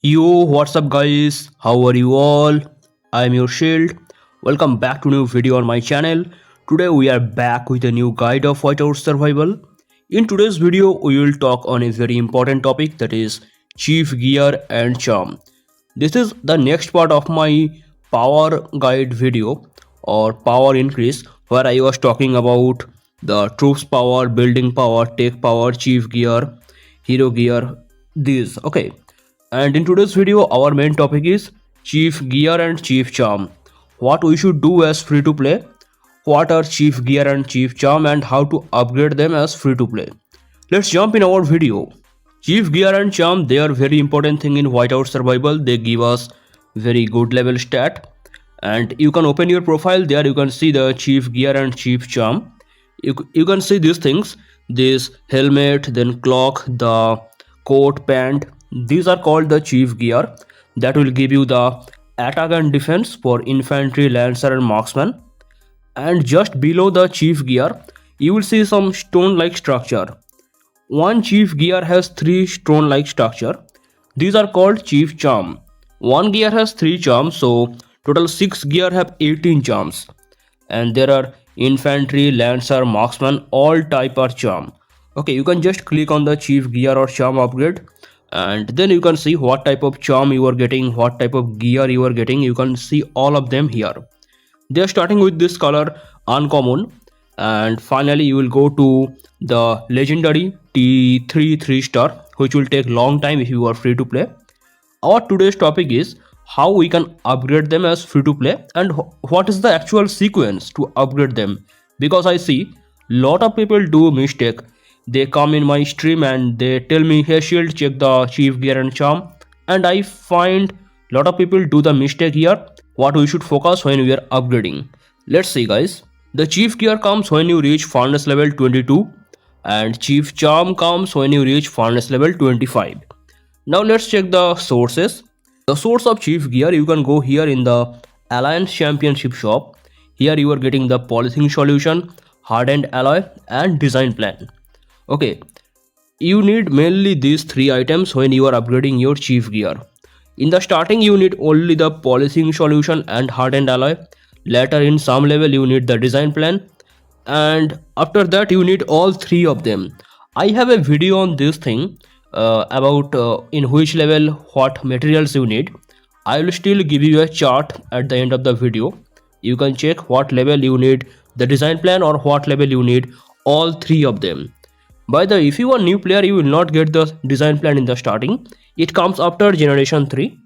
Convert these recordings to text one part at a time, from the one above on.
Yo, what's up guys? How are you all? I'm your shield. Welcome back to a new video on my channel. Today we are back with a new guide of Whiteout survival. In today's video, we will talk on a very important topic, that is chief gear and charm. This is the next part of my power guide video or power increase, where I was talking about the troops power, building power, tech power, chief gear, hero gear, these. Okay, and in today's video, our main topic is Chief Gear and Chief Charm. What we should do as free to play, what are Chief Gear and Chief Charm, and how to upgrade them as free to play. Let's jump in our video. Chief Gear and Charm, they are very important thing in Whiteout survival. They give us very good level stat. And you can open your profile, there you can see the Chief Gear and Chief Charm. You can see these things, this helmet, then cloak, the coat, pant. These are called the chief gear that will give you the attack and defense for infantry, lancer and marksman. And just below the chief gear, you will see some stone like structure. One chief gear has 3 stone like structure. These are called chief charm. One gear has 3 charms, so total 6 gear have 18 charms. And there are infantry, lancer, marksman, all type are charm. Okay, you can just click on the chief gear or charm upgrade, and then you can see what type of charm you are getting, what type of gear you are getting. You can see all of them here. They are starting with this color uncommon, and finally you will go to the legendary T3 3 star, which will take long time if you are free to play. Our today's topic is how we can upgrade them as free to play, and what is the actual sequence to upgrade them, because I see lot of people do mistake. They come in my stream and they tell me, hey shield, check the chief gear and charm, and I find lot of people do the mistake here. What we should focus when we are upgrading, let's see guys. The chief gear comes when you reach furnace level 22, and chief charm comes when you reach furnace level 25. Now let's check the sources. The source of chief gear, you can go here in the Alliance Championship shop. Here you are getting the polishing solution, hardened alloy and design plan. Okay, you need mainly these 3 items when you are upgrading your chief gear. In the starting you need only the polishing solution and hardened alloy. Later in some level you need the design plan, and after that you need all 3 of them. I have a video on this thing about in which level what materials you need. I will still give you a chart at the end of the video. You can check what level you need the design plan or what level you need all 3 of them. By the way, if you are new player, you will not get the design plan in the starting. It comes after generation 3.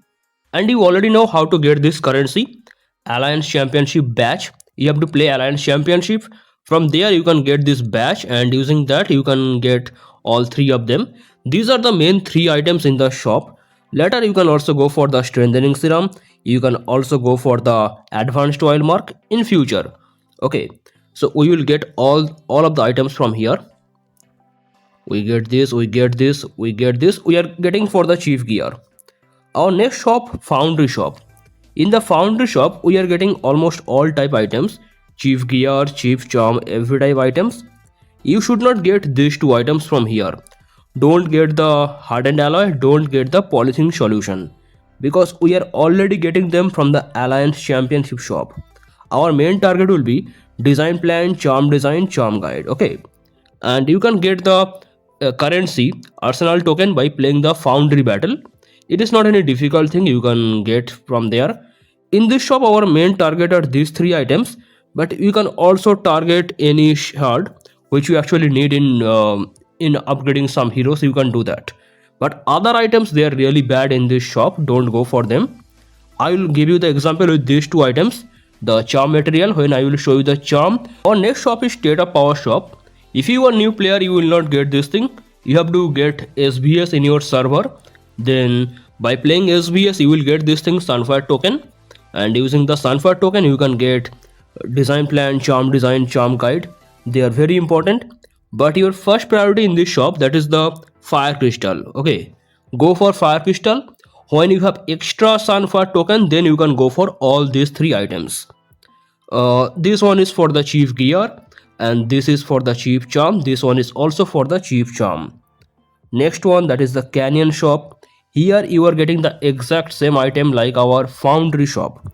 And you already know how to get this currency, Alliance Championship badge. You have to play Alliance Championship. From there you can get this badge, and using that you can get all 3 of them. These are the main 3 items in the shop. Later you can also go for the strengthening serum. You can also go for the advanced oil mark in future. Okay, so we will get all of the items from here. We get this, we get this, we get this. We are getting for the chief gear. Our next shop, foundry shop. In the foundry shop we are getting almost all type items, chief gear, chief charm, every type items. You should not get these 2 items from here. Don't get the hardened alloy, don't get the polishing solution, because we are already getting them from the Alliance Championship shop. Our main target will be design plan, charm design, charm guide. Okay, and you can get the currency arsenal token by playing the foundry battle. It is not any difficult thing, you can get from there. In this shop our main target are these 3 items, but you can also target any shard which you actually need in upgrading some heroes. You can do that, but other items they are really bad in this shop, don't go for them. I will give you the example with these 2 items, the charm material, when I will show you the charm. Our next shop is state of power shop. If you are new player, you will not get this thing. You have to get SBS in your server. Then by playing SBS, you will get this thing, Sunfire token. And using the Sunfire token, you can get design plan, charm design, charm guide. They are very important. But your first priority in this shop, that is the fire crystal. Okay, go for fire crystal. When you have extra Sunfire token, then you can go for all these 3 items. This one is for the chief gear, and this is for the chief charm. This one is also for the chief charm. Next one, that is the canyon shop. Here you are getting the exact same item like our foundry shop.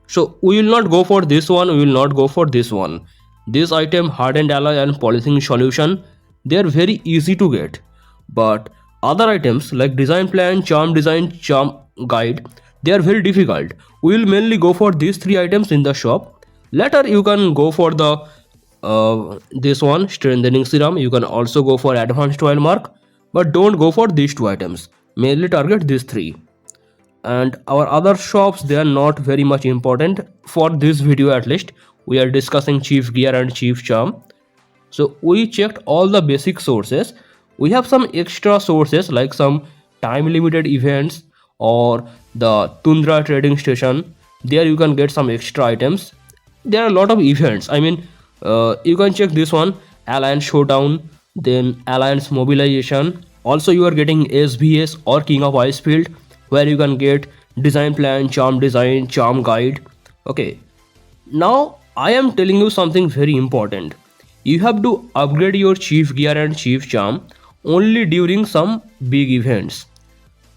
So we will not go for this one, we will not go for this one. This item, hardened alloy and polishing solution, they are very easy to get. But other items like design plan, design, charm guide, they are very difficult. We will mainly go for these three items in the shop. Later you can go for the this one, strengthening serum. You can also go for advanced oil mark, but don't go for these two items. Mainly target these three. And our other shops, they are not very much important for this video. At least we are discussing chief gear and chief charm. So we checked all the basic sources. We have some extra sources like some time limited events or the Tundra trading station. There you can get some extra items. There are a lot of events. I mean, you can check this one, Alliance Showdown, then Alliance Mobilization. Also, you are getting SBS or King of Icefield, where you can get design plan, design, charm guide. Okay, now I am telling you something very important. You have to upgrade your chief gear and chief charm only during some big events.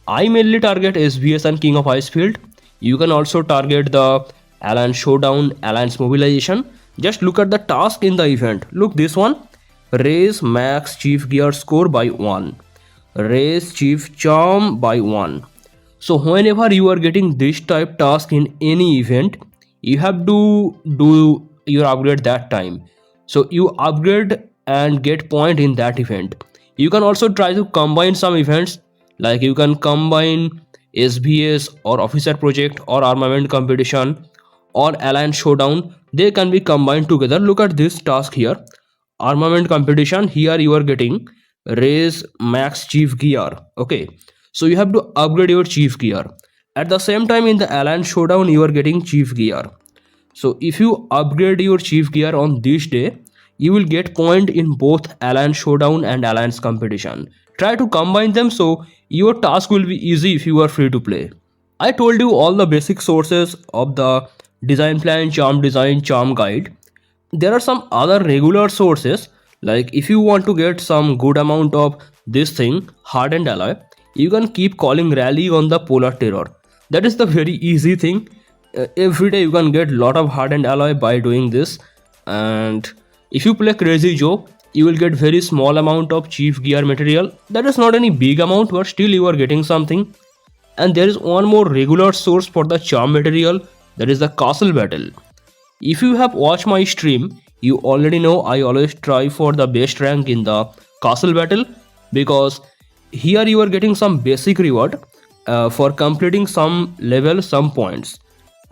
I mainly target SBS and King of Icefield. You can also target the Alliance Showdown, Alliance Mobilization. Just look at the task in the event. Look this one. Raise max chief gear score by 1. Raise chief charm by 1. So whenever you are getting this type task in any event, you have to do your upgrade that time. So you upgrade and get point in that event. You can also try to combine some events, like you can combine SBS or officer project or armament competition or alliance showdown. They can be combined together. Look at this task here, armament competition. Here you are getting raise max chief gear. Okay, so you have to upgrade your chief gear. At the same time, in the alliance showdown, you are getting chief gear. So if you upgrade your chief gear on this day, you will get point in both alliance showdown and alliance competition. Try to combine them so your task will be easy if you are free to play. I told you all the basic sources of the design plan, design, charm guide. There are some other regular sources, like if you want to get some good amount of this thing, hardened alloy, you can keep calling rally on the polar terror. That is the very easy thing. Every day you can get lot of hardened alloy by doing this. And if you play Crazy Joe, you will get very small amount of chief gear material. That is not any big amount, but still you are getting something. And there is one more regular source for the charm material, that is the castle battle. If you have watched my stream, you already know I always try for the best rank in the castle battle, because here you are getting some basic reward for completing some level, some points.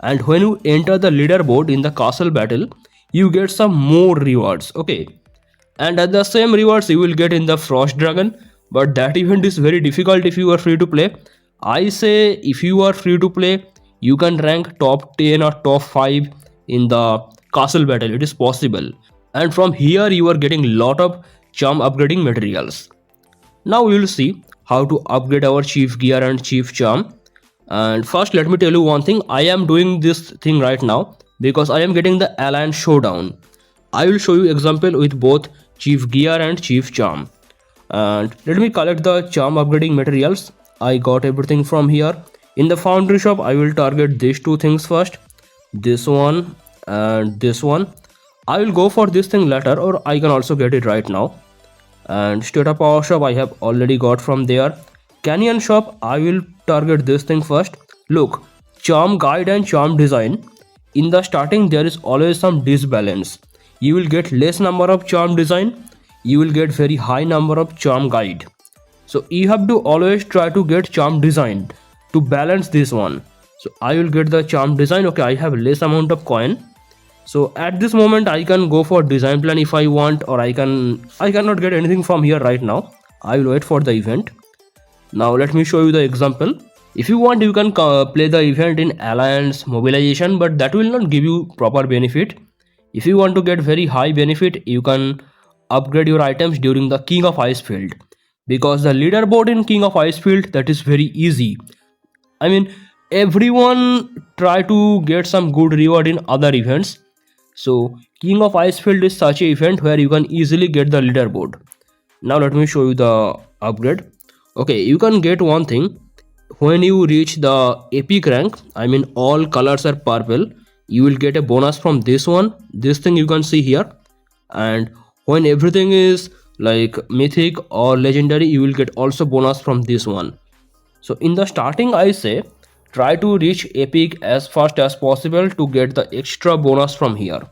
And when you enter the leaderboard in the castle battle, you get some more rewards. Okay, and at the same rewards you will get in the frost dragon, but that event is very difficult if you are free to play. I say if you are free to play, you can rank top 10 or top 5 in the castle battle. It is possible, and from here you are getting lot of charm upgrading materials. Now we will see how to upgrade our chief gear and chief charm. And first let me tell you one thing, I am doing this thing right now because I am getting the alliance showdown. I will show you example with both chief gear and chief charm. And let me collect the charm upgrading materials. I got everything from here. In the foundry shop, I will target these two things first, this one and this one. I will go for this thing later, or I can also get it right now. And Stata Power Shop I have already got from there. Canyon Shop, I will target this thing first. Look, charm guide and charm design. In the starting there is always some disbalance. You will get less number of charm design, you will get very high number of charm guide. So you have to always try to get charm design to balance this one. So I will get the charm design. Okay, I have less amount of coin. So at this moment I can go for design plan if I want, or I cannot get anything from here right now. I will wait for the event. Now let me show you the example. If you want, you can play the event in alliance mobilization, but that will not give you proper benefit. If you want to get very high benefit, you can upgrade your items during the King of Icefield, because the leaderboard in King of Icefield, that is very easy. I mean, everyone try to get some good reward in other events. So King of Icefield is such a event where you can easily get the leaderboard. Now let me show you the upgrade. Okay, you can get one thing. when you reach the epic rank, I mean all colors are purple, you will get a bonus from this one, this thing you can see here. And when everything is like mythic or legendary, you will get also bonus from this one. So in the starting, I say try to reach epic as fast as possible to get the extra bonus from here.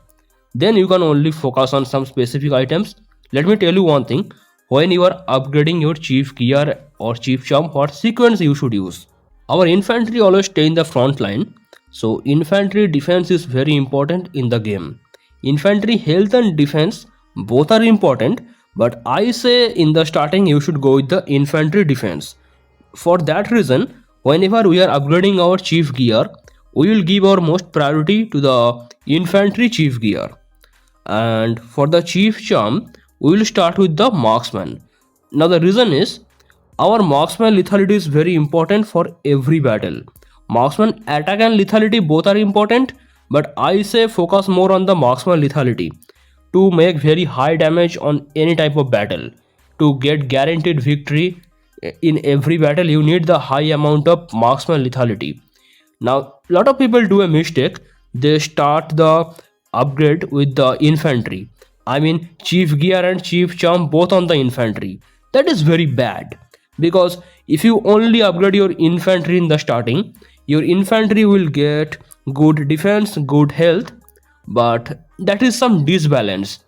Then you can only focus on some specific items. Let me tell you one thing, when you are upgrading your chief gear or chief charm, what sequence you should use. Our infantry always stay in the front line, so infantry defense is very important in the game. Infantry health and defense both are important, but I say in the starting you should go with the infantry defense. For that reason, whenever we are upgrading our chief gear, we will give our most priority to the infantry chief gear. And for the chief charm, we will start with the marksman. Now the reason is our marksman lethality is very important for every battle. Marksman attack and lethality both are important, but I say focus more on the marksman lethality to make very high damage on any type of battle. To get guaranteed victory in every battle, you need the high amount of marksman lethality. Now, lot of people do a mistake. They start the upgrade with the infantry. I mean, chief gear and chief charm both on the infantry. That is very bad, because if you only upgrade your infantry in the starting, your infantry will get good defense, good health, but that is some disbalance.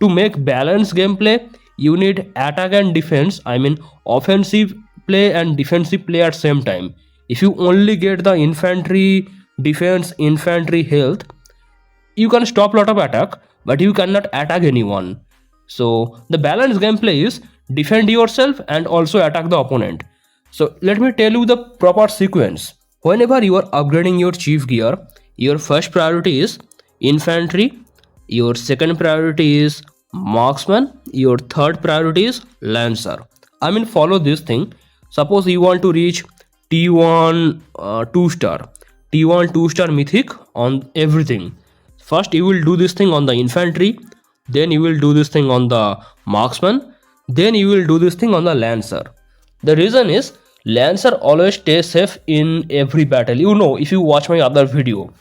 To make balanced gameplay, you need attack and defense, I mean offensive play and defensive play at same time. If you only get the infantry defense, infantry health, you can stop lot of attack, but you cannot attack anyone. So the balanced gameplay is defend yourself and also attack the opponent. So let me tell you the proper sequence. Whenever you are upgrading your chief gear, your first priority is infantry, your second priority is marksman, your third priority is lancer. I mean follow this thing. Suppose you want to reach T1 2 star, T1 2 star mythic on everything. First you will do this thing on the infantry, then you will do this thing on the marksman, then you will do this thing on the lancer. The reason is lancer always stays safe in every battle. You know, if you watch my other video,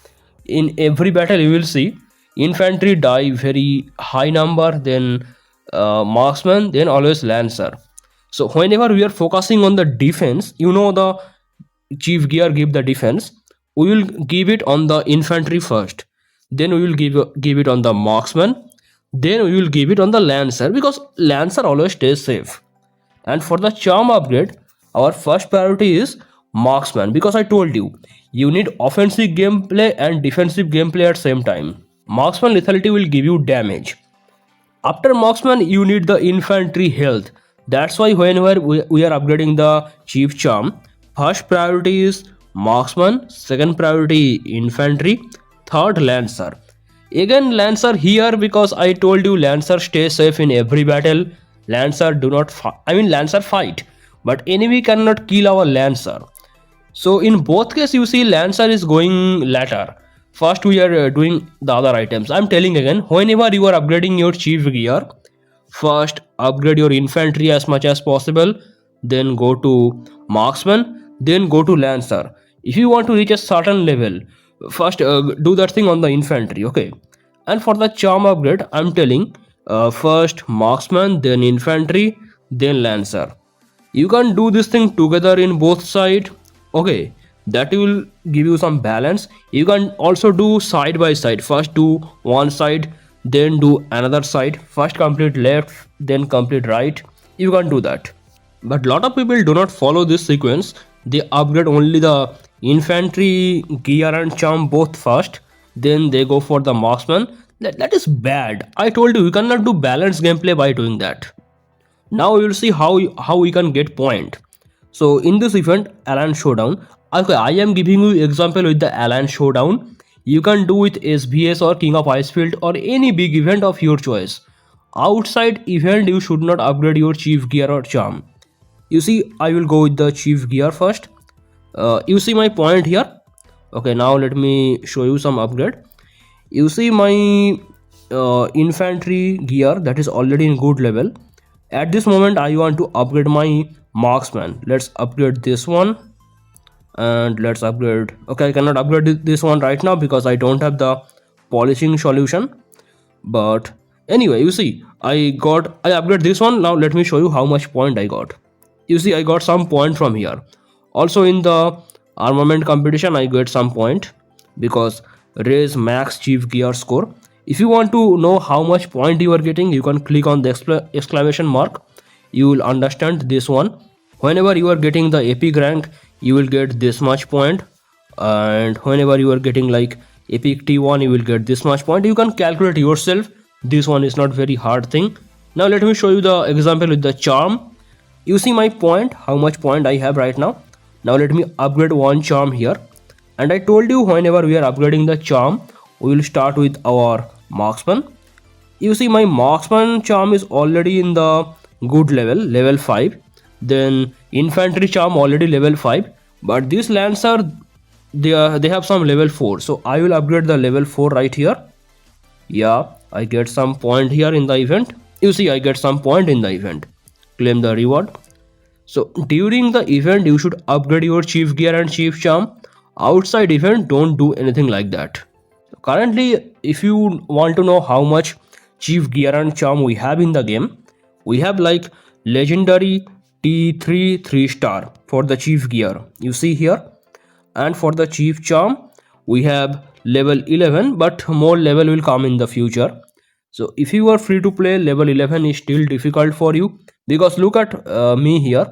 in every battle you will see infantry die very high number, then marksman, then always lancer. So whenever we are focusing on the defense, you know the chief gear give the defense, we will give it on the infantry first, then we will give it on the marksman, then we will give it on the lancer, because lancer always stays safe. And for the charm upgrade, our first priority is marksman, because I told you, you need offensive gameplay and defensive gameplay at same time. Marksman lethality will give you damage. After marksman, you need the infantry health. That's why whenever we are upgrading the chief charm, first priority is marksman, second priority infantry, third lancer. Again lancer here, because I told you lancer stay safe in every battle. Lancer do not lancer fight, but enemy cannot kill our lancer. So in both cases you see lancer is going later. First we are doing the other items. I'm telling again, whenever you are upgrading your chief gear, first upgrade your infantry as much as possible, then go to marksman, then go to lancer. If you want to reach a certain level, first do that thing on the infantry, okay? And for the charm upgrade, I'm telling first marksman, then infantry, then lancer. You can do this thing together in both side, okay? That will give you some balance. You can also do side by side. First do one side, then do another side. First complete left, then complete right. You can do that. But lot of people do not follow this sequence. They upgrade only the infantry gear and charm both first, then they go for the marksman. That is bad. I told you, you cannot do balanced gameplay by doing that. Now you will see how we can get point. So in this event, Alliance Showdown, okay, I am giving you example with the Alliance Showdown. You can do with SVS or King of Icefield or any big event of your choice. Outside event, you should not upgrade your chief gear or charm. You see, I will go with the chief gear first. You see my point here. Okay, now let me show you some upgrade. You see my infantry gear that is already in good level. At this moment I want to upgrade my marksman. Let's upgrade this one. and let's upgrade. Okay, I cannot upgrade this one right now because I don't have the polishing solution. But anyway, you see, I upgrade this one. Now let me show you how much point I got. You see, I got some point from here. Also in the armament competition I get some point because raise max chief gear score. If you want to know how much point you are getting, you can click on the exclamation mark. You will understand this one. Whenever you are getting the epic rank, you will get this much point, and whenever you are getting like epic T1, you will get this much point. You can calculate yourself. This one is not very hard thing. Now let me show you the example with the charm. You see my point, how much point I have right now. Now let me upgrade one charm here. And I told you whenever we are upgrading the charm, we will start with our marksman. You see my marksman charm is already in the good level 5. Then infantry charm already level 5. But these lancer, they have some level 4. So I will upgrade the level 4 right here. Yeah, I get some point here in the event. You see, I get some point in the event. Claim the reward. So during the event, you should upgrade your chief gear and chief charm. Outside event, don't do anything like that. Currently, if you want to know how much chief gear and charm we have in the game, we have like legendary T3 3 star for the chief gear. You see here, and for the chief charm, we have level 11, but more level will come in the future. So if you are free to play, level 11 is still difficult for you because look at me here.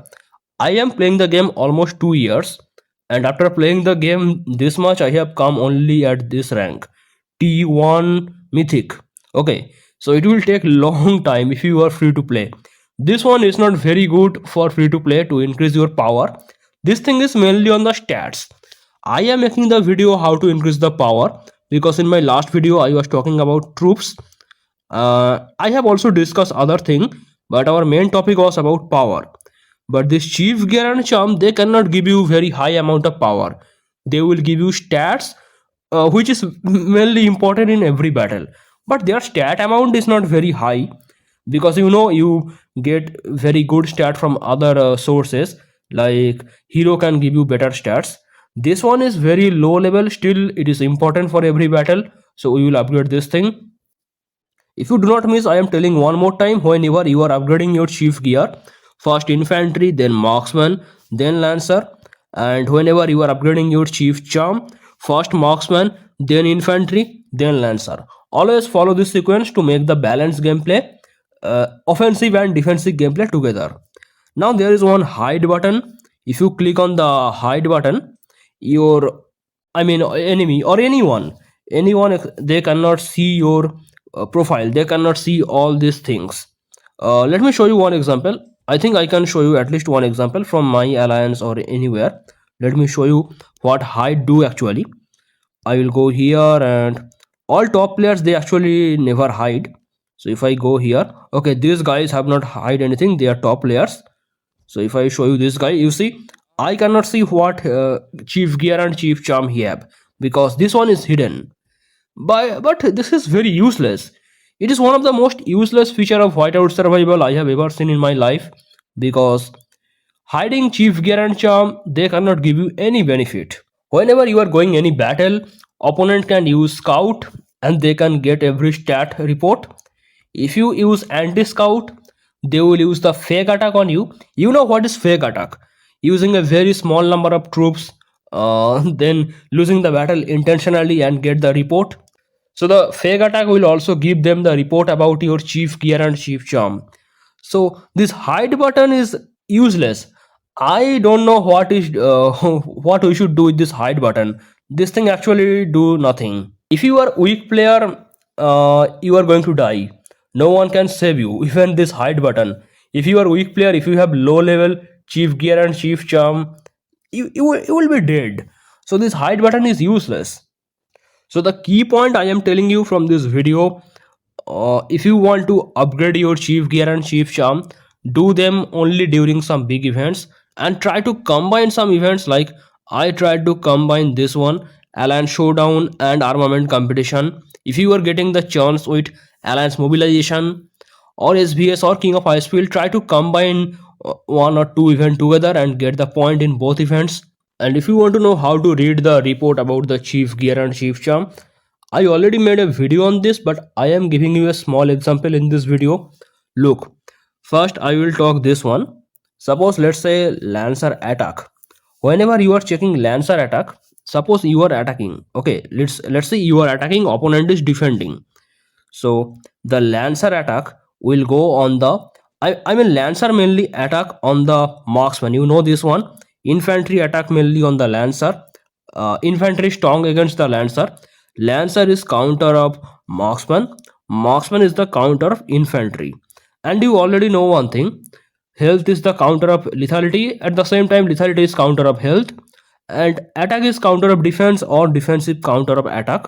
I am playing the game almost 2 years, and after playing the game this much, I have come only at this rank T1 mythic. Okay, so it will take long time if you are free to play. This one is not very good for free to play to increase your power. This thing is mainly on the stats. I am making the video how to increase the power because in my last video I was talking about troops. I have also discussed other thing, but our main topic was about power. But this chief gear and charm, they cannot give you very high amount of power. They will give you stats, which is mainly important in every battle. But their stat amount is not very high because you know you get very good stat from other sources, like hero can give you better stats. This one is very low level, still it is important for every battle, so we will upgrade this thing. If you do not miss, I am telling one more time, whenever you are upgrading your chief gear, first infantry, then marksman, then lancer, and whenever you are upgrading your chief charm, first marksman, then infantry, then lancer. Always follow this sequence to make the balanced gameplay, offensive and defensive gameplay together. Now there is one hide button. If you click on the hide button, your, I mean, enemy or anyone, they cannot see your profile. They cannot see all these things. Let me show you one example. I think I can show you at least one example from my alliance or anywhere. Let me show you what hide do actually. I will go here, and all top players, they actually never hide. So if I go here, okay, these guys have not hide anything, they are top players. So if I show you this guy, you see I cannot see what chief gear and chief charm he have because this one is hidden. But this is very useless. It is one of the most useless feature of Whiteout survival I have ever seen in my life, because hiding chief gear and charm, they cannot give you any benefit. Whenever you are going any battle, opponent can use scout and they can get every stat report. If you use anti-scout, they will use the fake attack on you. You know what is fake attack? Using a very small number of troops, then losing the battle intentionally and get the report. So the fake attack will also give them the report about your chief gear and chief charm. So this hide button is useless. I don't know what is what we should do with this hide button. This thing actually do nothing. If you are weak player, you are going to die. No one can save you. Even this hide button. If you are weak player, if you have low level chief gear and chief charm, you will be dead. So this hide button is useless. So the key point I am telling you from this video, if you want to upgrade your chief gear and chief charm, do them only during some big events, and try to combine some events. Like I tried to combine this one, alliance showdown and armament competition. If you are getting the chance with alliance mobilization or SVS or king of icefield, try to combine one or two events together and get the point in both events. And if you want to know how to read the report about the chief gear and chief charm, I already made a video on this, but I am giving you a small example in this video. Look, first I will talk this one. Suppose let's say Lancer attack. Whenever you are checking Lancer attack, suppose you are attacking. Okay, let's say you are attacking, opponent is defending. So the Lancer attack will go on the I mean Lancer mainly attack on the marksman. You know this one. Infantry attack mainly on the Lancer. Infantry strong against the Lancer. Lancer is counter of marksman. Marksman is the counter of infantry. And you already know one thing. Health is the counter of lethality. At the same time, lethality is counter of health. And attack is counter of defense or defensive counter of attack.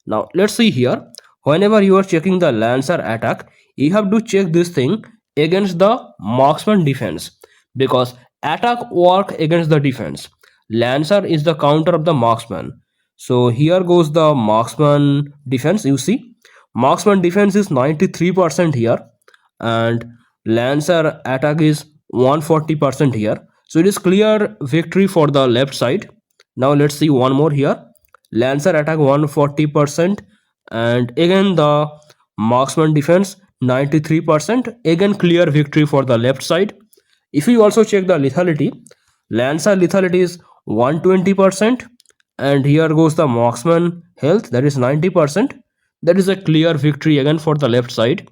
Now let's see here. Whenever you are checking the Lancer attack, you have to check this thing against the marksman defense, because attack work against the defense. Lancer is the counter of the marksman. So here goes the marksman defense. You see, marksman defense is 93% here, and Lancer attack is 140% here. So it is clear victory for the left side. Now let's see one more here. Lancer attack 140%, and again the marksman defense 93%. Again clear victory for the left side. If you also check the lethality, Lancer lethality is 120%, and here goes the marksman health, that is 90%. That is a clear victory again for the left side.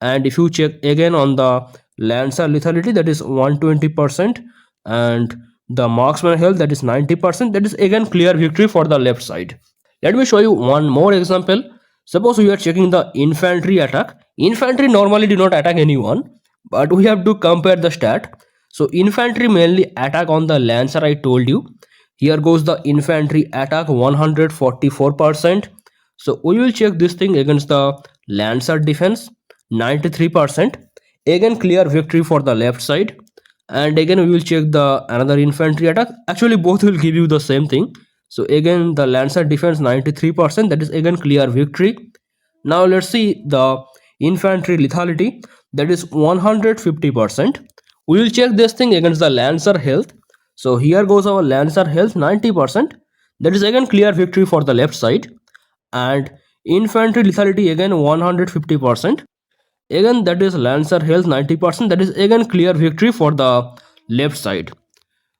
And if you check again on the Lancer lethality, that is 120%, and the marksman health, that is 90%. That is again clear victory for the left side. Let me show you one more example. Suppose we are checking the infantry attack. Infantry normally do not attack anyone, but we have to compare the stat. So infantry mainly attack on the Lancer, I told you. Here goes the infantry attack 144%. So we will check this thing against the Lancer defense 93%. Again clear victory for the left side. And again we will check the another infantry attack. Actually both will give you the same thing. So again the Lancer defense 93%, that is again clear victory. Now let's see the infantry lethality, that is 150%. We will check this thing against the Lancer health. So here goes our Lancer health 90%, that is again clear victory for the left side. And infantry lethality again 150%. Again that is Lancer health 90%, that is again clear victory for the left side.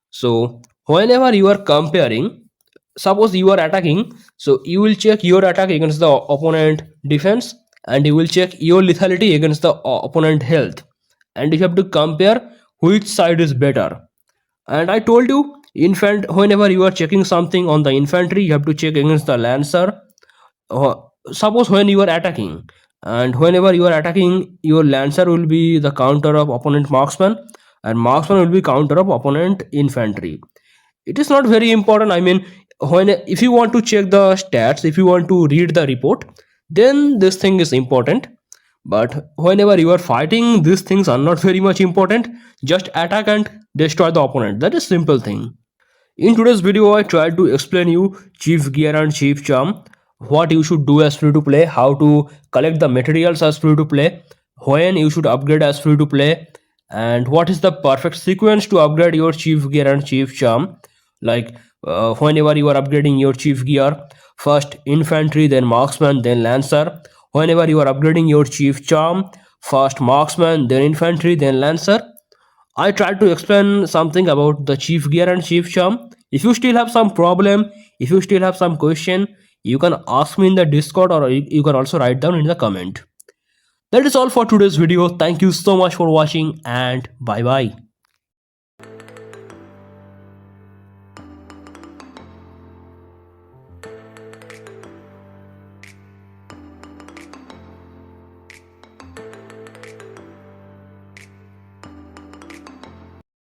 So whenever you are comparing, suppose you are attacking, so you will check your attack against the opponent defense, and you will check your lethality against the opponent health, and you have to compare which side is better. And I told you, whenever you are checking something on the infantry, you have to check against the Lancer. Suppose when you are attacking, and whenever you are attacking, your Lancer will be the counter of opponent marksman, and marksman will be counter of opponent infantry. It is not very important. I mean, if you want to check the stats, if you want to read the report, then this thing is important. But whenever you are fighting, these things are not very much important. Just attack and destroy the opponent. That is simple thing. In today's video, I tried to explain you chief gear and chief charm, what you should do as free to play, how to collect the materials as free to play, when you should upgrade as free to play, and what is the perfect sequence to upgrade your chief gear and chief charm. Like whenever you are upgrading your chief gear, first infantry, then marksman, then Lancer. Whenever you are upgrading your chief charm, first marksman, then infantry, then Lancer. I tried to explain something about the chief gear and chief charm. If you still have some problem, if you still have some question, you can ask me in the Discord, or you can also write down in the comment. That is all for today's video. Thank you so much for watching, and bye bye.